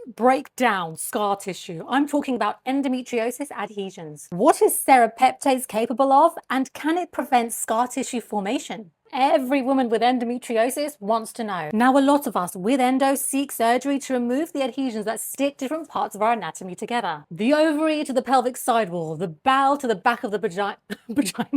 break down scar tissue, I'm talking about endometriosis adhesions. What is serrapeptase capable of, and can it prevent scar tissue formation? Every woman with endometriosis wants to know. Now, a lot of us with endo seek surgery to remove the adhesions that stick different parts of our anatomy together. The ovary to the pelvic sidewall, the bowel to the back of the vagina.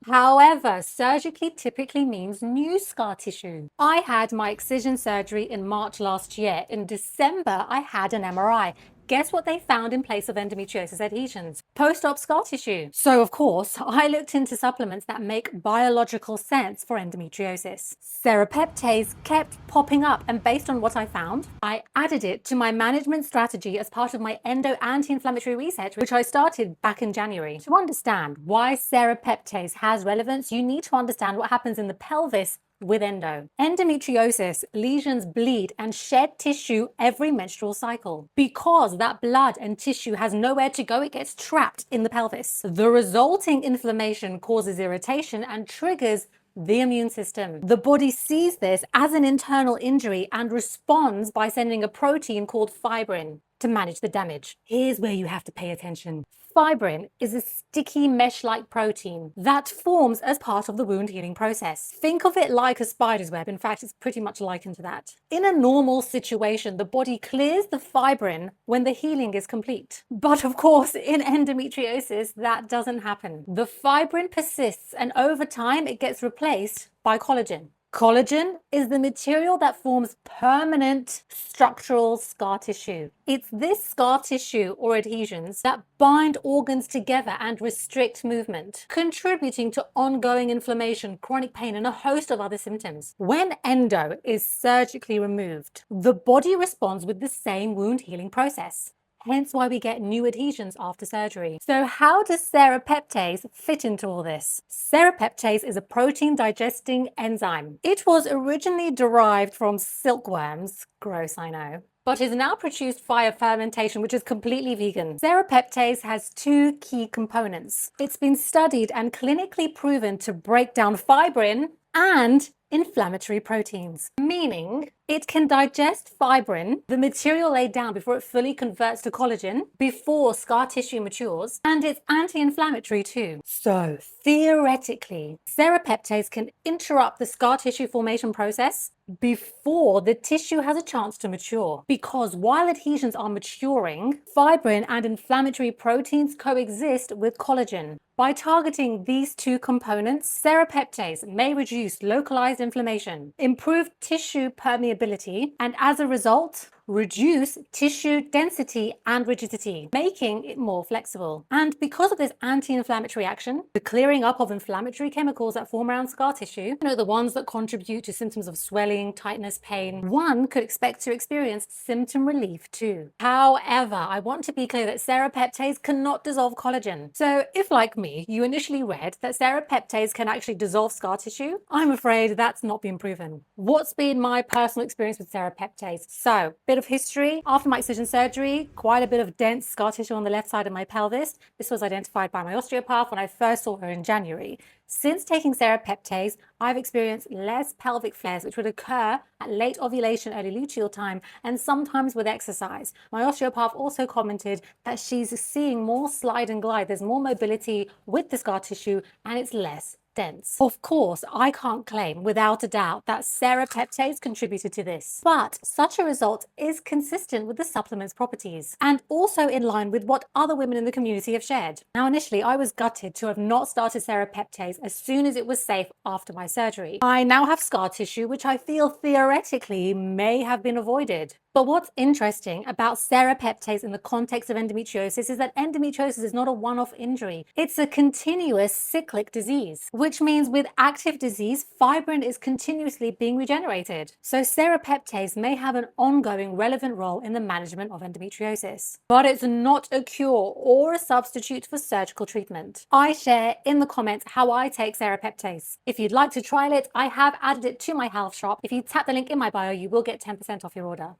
However, surgically typically means new scar tissue. I had my excision surgery in March last year. In December, I had an MRI. Guess what they found in place of endometriosis adhesions? Post-op scar tissue. So, of course, I looked into supplements that make biological sense for endometriosis. Serrapeptase kept popping up, and based on what I found, I added it to my management strategy as part of my endo anti-inflammatory research, which I started back in January. To understand why serrapeptase has relevance, you need to understand what happens in the pelvis with endo. Endometriosis lesions bleed and shed tissue every menstrual cycle. Because that blood and tissue has nowhere to go, it gets trapped in the pelvis. The resulting inflammation causes irritation and triggers the immune system. The body sees this as an internal injury and responds by sending a protein called fibrin to manage the damage. Here's where you have to pay attention. Fibrin is a sticky mesh-like protein that forms as part of the wound healing process. Think of it like a spider's web. In fact, it's pretty much likened to that. In a normal situation, the body clears the fibrin when the healing is complete. But of course, in endometriosis, that doesn't happen. The fibrin persists, and over time, it gets replaced by collagen. Collagen is the material that forms permanent structural scar tissue. It's this scar tissue or adhesions that bind organs together and restrict movement, contributing to ongoing inflammation, chronic pain, and a host of other symptoms. When endo is surgically removed, the body responds with the same wound healing process. Hence why we get new adhesions after surgery. So how does serrapeptase fit into all this? Serrapeptase is a protein digesting enzyme. It was originally derived from silkworms, gross I know, but is now produced via fermentation, which is completely vegan. Serrapeptase has two key components. It's been studied and clinically proven to break down fibrin and inflammatory proteins, meaning it can digest fibrin, the material laid down before it fully converts to collagen, before scar tissue matures, and it's anti-inflammatory too. So theoretically, serrapeptase can interrupt the scar tissue formation process before the tissue has a chance to mature. Because while adhesions are maturing, fibrin and inflammatory proteins coexist with collagen. By targeting these two components, serrapeptase may reduce localized inflammation, improve tissue permeability, and as a result, reduce tissue density and rigidity, making it more flexible. And because of this anti-inflammatory action, the clearing up of inflammatory chemicals that form around scar tissue, the ones that contribute to symptoms of swelling, tightness, pain, one could expect to experience symptom relief too. However, I want to be clear that serrapeptase cannot dissolve collagen. So if, like me, you initially read that serrapeptase can actually dissolve scar tissue, I'm afraid that's not been proven. What's been my personal experience with serrapeptase? So, bit of history. After my excision surgery, quite a bit of dense scar tissue on the left side of my pelvis. This was identified by my osteopath when I first saw her in January. Since taking serrapeptase, I've experienced less pelvic flares, which would occur at late ovulation, early luteal time, and sometimes with exercise. My osteopath also commented that she's seeing more slide and glide. There's more mobility with the scar tissue, and it's less dense. Of course, I can't claim without a doubt that serrapeptase contributed to this, but such a result is consistent with the supplement's properties and also in line with what other women in the community have shared. Now, initially, I was gutted to have not started serrapeptase as soon as it was safe after my surgery. I now have scar tissue, which I feel theoretically may have been avoided. But what's interesting about serrapeptase in the context of endometriosis is that endometriosis is not a one-off injury. It's a continuous cyclic disease, which means with active disease, fibrin is continuously being regenerated. So serrapeptase may have an ongoing relevant role in the management of endometriosis. But it's not a cure or a substitute for surgical treatment. I share in the comments how I take serrapeptase. If you'd like to trial it, I have added it to my health shop. If you tap the link in my bio, you will get 10% off your order.